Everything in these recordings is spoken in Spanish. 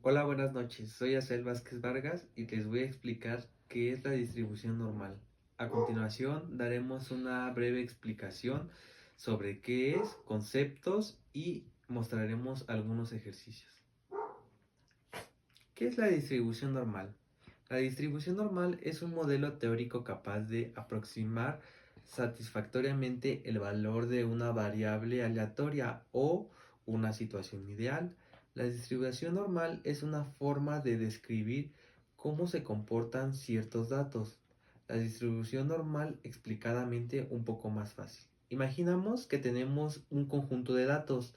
Hola, buenas noches. Soy Acel Vázquez Vargas y les voy a explicar qué es la distribución normal. A continuación, daremos una breve explicación sobre qué es, conceptos y mostraremos algunos ejercicios. ¿Qué es la distribución normal? La distribución normal es un modelo teórico capaz de aproximar satisfactoriamente el valor de una variable aleatoria o una situación ideal. La distribución normal es una forma de describir cómo se comportan ciertos datos. La distribución normal explicadamente un poco más fácil. Imaginamos que tenemos un conjunto de datos,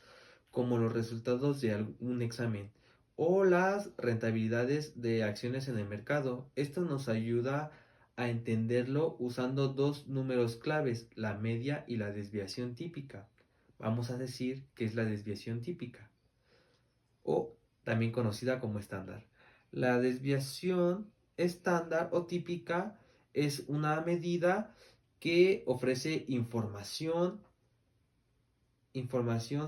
como los resultados de un examen o las rentabilidades de acciones en el mercado. Esto nos ayuda a entenderlo usando dos números claves, la media y la desviación típica. Vamos a decir que es la desviación típica, o también conocida como estándar. La desviación estándar o típica es una medida que ofrece información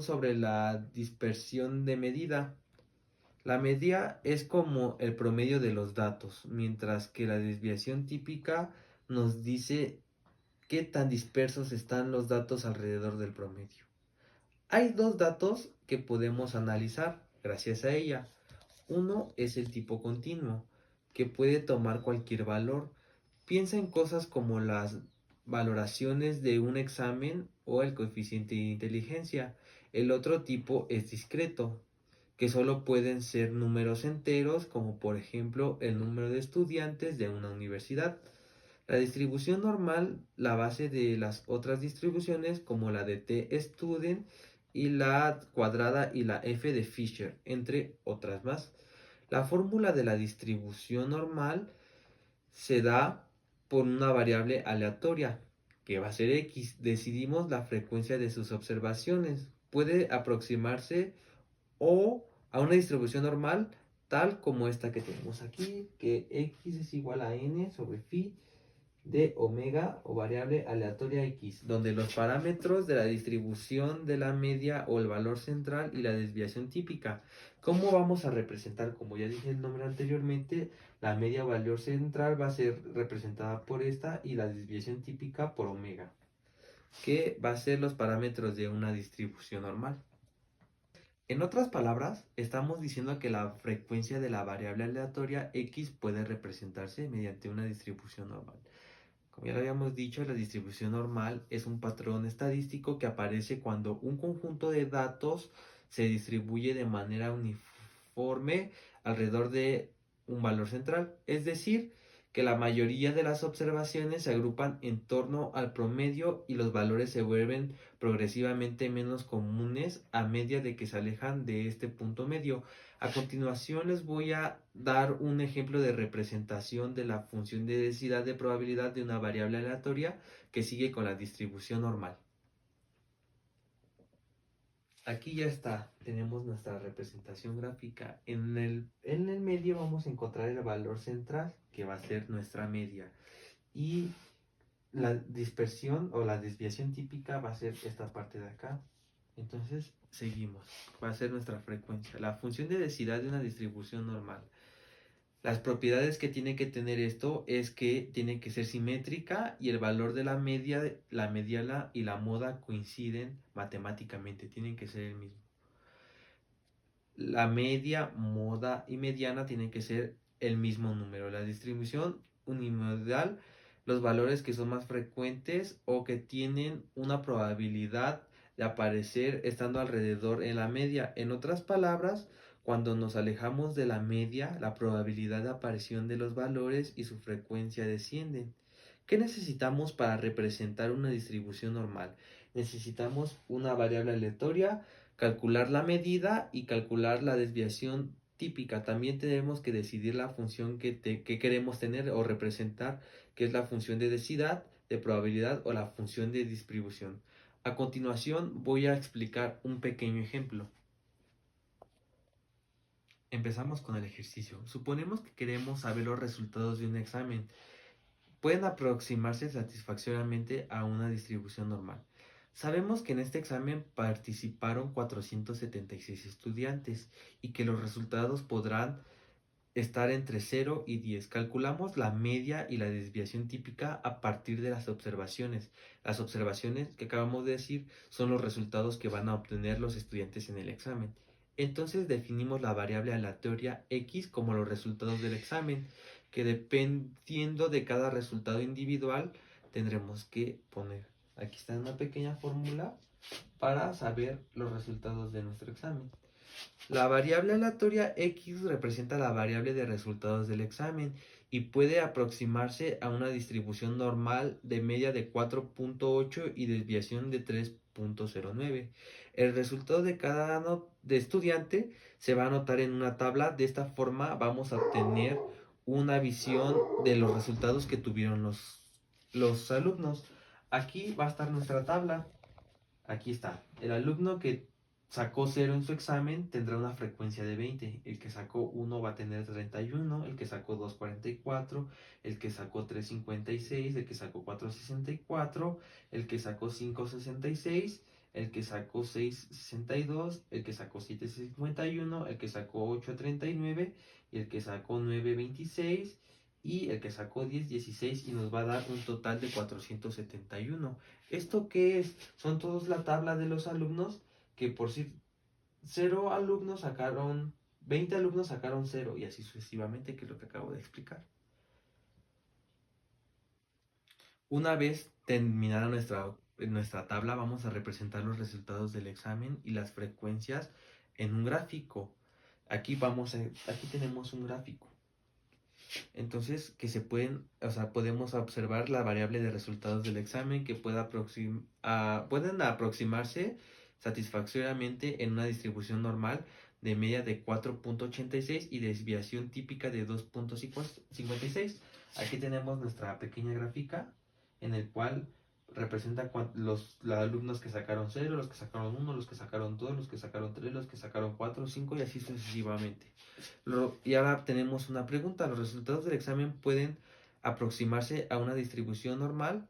sobre la dispersión de medida. La media es como el promedio de los datos, mientras que la desviación típica nos dice qué tan dispersos están los datos alrededor del promedio. Hay dos datos que podemos analizar gracias a ella. Uno es el tipo continuo, que puede tomar cualquier valor. Piensa en cosas como las valoraciones de un examen o el coeficiente de inteligencia. El otro tipo es discreto, que solo pueden ser números enteros, como por ejemplo el número de estudiantes de una universidad. La distribución normal, la base de las otras distribuciones como la de t-student y la cuadrada y la f de Fisher, entre otras más. La fórmula de la distribución normal se da por una variable aleatoria, que va a ser x. Decidimos la frecuencia de sus observaciones. Puede aproximarse o a una distribución normal tal como esta que tenemos aquí, que x es igual a n sobre phi de omega o variable aleatoria x, donde los parámetros de la distribución de la media o el valor central y la desviación típica. ¿Cómo vamos a representar? Como ya dije el nombre anteriormente, la media o valor central va a ser representada por esta y la desviación típica por omega, que va a ser los parámetros de una distribución normal. En otras palabras, estamos diciendo que la frecuencia de la variable aleatoria x puede representarse mediante una distribución normal. Como ya lo habíamos dicho, la distribución normal es un patrón estadístico que aparece cuando un conjunto de datos se distribuye de manera uniforme alrededor de un valor central. Es decir, que la mayoría de las observaciones se agrupan en torno al promedio y los valores se vuelven progresivamente menos comunes a medida de que se alejan de este punto medio. A continuación les voy a dar un ejemplo de representación de la función de densidad de probabilidad de una variable aleatoria que sigue con la distribución normal. Aquí ya está, tenemos nuestra representación gráfica. En el medio vamos a encontrar el valor central, que va a ser nuestra media. Y la dispersión o la desviación típica va a ser esta parte de acá. Entonces, seguimos. Va a ser nuestra frecuencia. La función de densidad de una distribución normal. Las propiedades que tiene que tener esto es que tiene que ser simétrica y el valor de la mediana y la moda coinciden matemáticamente, tienen que ser el mismo. La media, moda y mediana tienen que ser el mismo número. La distribución unimodal, los valores que son más frecuentes o que tienen una probabilidad de aparecer estando alrededor en la media. En otras palabras, cuando nos alejamos de la media, la probabilidad de aparición de los valores y su frecuencia descienden. ¿Qué necesitamos para representar una distribución normal? Necesitamos una variable aleatoria, calcular la medida y calcular la desviación típica. También tenemos que decidir la función que queremos tener o representar, que es la función de densidad, de probabilidad o la función de distribución. A continuación voy a explicar un pequeño ejemplo. Empezamos con el ejercicio. Suponemos que queremos saber los resultados de un examen. Pueden aproximarse satisfactoriamente a una distribución normal. Sabemos que en este examen participaron 476 estudiantes y que los resultados podrán estar entre 0 y 10. Calculamos la media y la desviación típica a partir de las observaciones. Las observaciones que acabamos de decir son los resultados que van a obtener los estudiantes en el examen. Entonces definimos la variable aleatoria x como los resultados del examen, que dependiendo de cada resultado individual tendremos que poner. Aquí está una pequeña fórmula para saber los resultados de nuestro examen. La variable aleatoria x representa la variable de resultados del examen y puede aproximarse a una distribución normal de media de 4.8 y desviación de 3.09. El resultado de cada de estudiante se va a anotar en una tabla. De esta forma vamos a obtener una visión de los resultados que tuvieron los alumnos. Aquí va a estar nuestra tabla. Aquí está. El alumno que sacó 0 en su examen tendrá una frecuencia de 20. El que sacó 1 va a tener 31. El que sacó 2, 44. El que sacó 3, 56. El que sacó 4, 64. El que sacó 5, 66. El que sacó 6, 62. El que sacó 7, 51. El que sacó 8, 39. Y el que sacó 9, 26. Y el que sacó 10, 16 y nos va a dar un total de 471. ¿Esto qué es? Son todos la tabla de los alumnos que por si 0 alumnos sacaron, 20 alumnos sacaron 0 y así sucesivamente, que es lo que acabo de explicar. Una vez terminada nuestra tabla, vamos a representar los resultados del examen y las frecuencias en un gráfico. Aquí tenemos un gráfico. Entonces, que se pueden, o sea, podemos observar la variable de resultados del examen que pueden aproximarse satisfactoriamente en una distribución normal de media de 4.86 y desviación típica de 2.56. Aquí tenemos nuestra pequeña gráfica en el cual representa los alumnos que sacaron 0, los que sacaron 1, los que sacaron 2, los que sacaron 3, los que sacaron 4, 5 y así sucesivamente. Y ahora tenemos una pregunta. ¿Los resultados del examen pueden aproximarse a una distribución normal?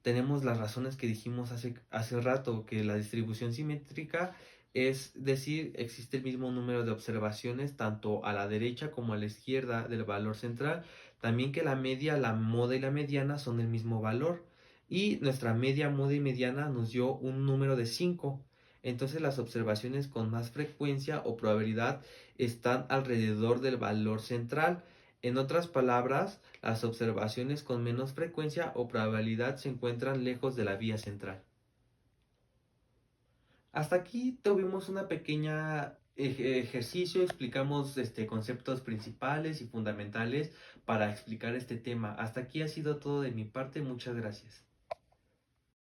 Tenemos las razones que dijimos hace rato, que la distribución simétrica es decir, existe el mismo número de observaciones tanto a la derecha como a la izquierda del valor central. También que la media, la moda y la mediana son el mismo valor. Y nuestra media, moda y mediana nos dio un número de 5. Entonces las observaciones con más frecuencia o probabilidad están alrededor del valor central. En otras palabras, las observaciones con menos frecuencia o probabilidad se encuentran lejos de la vía central. Hasta aquí tuvimos una pequeña ejercicio, explicamos conceptos principales y fundamentales para explicar este tema. Hasta aquí ha sido todo de mi parte, muchas gracias.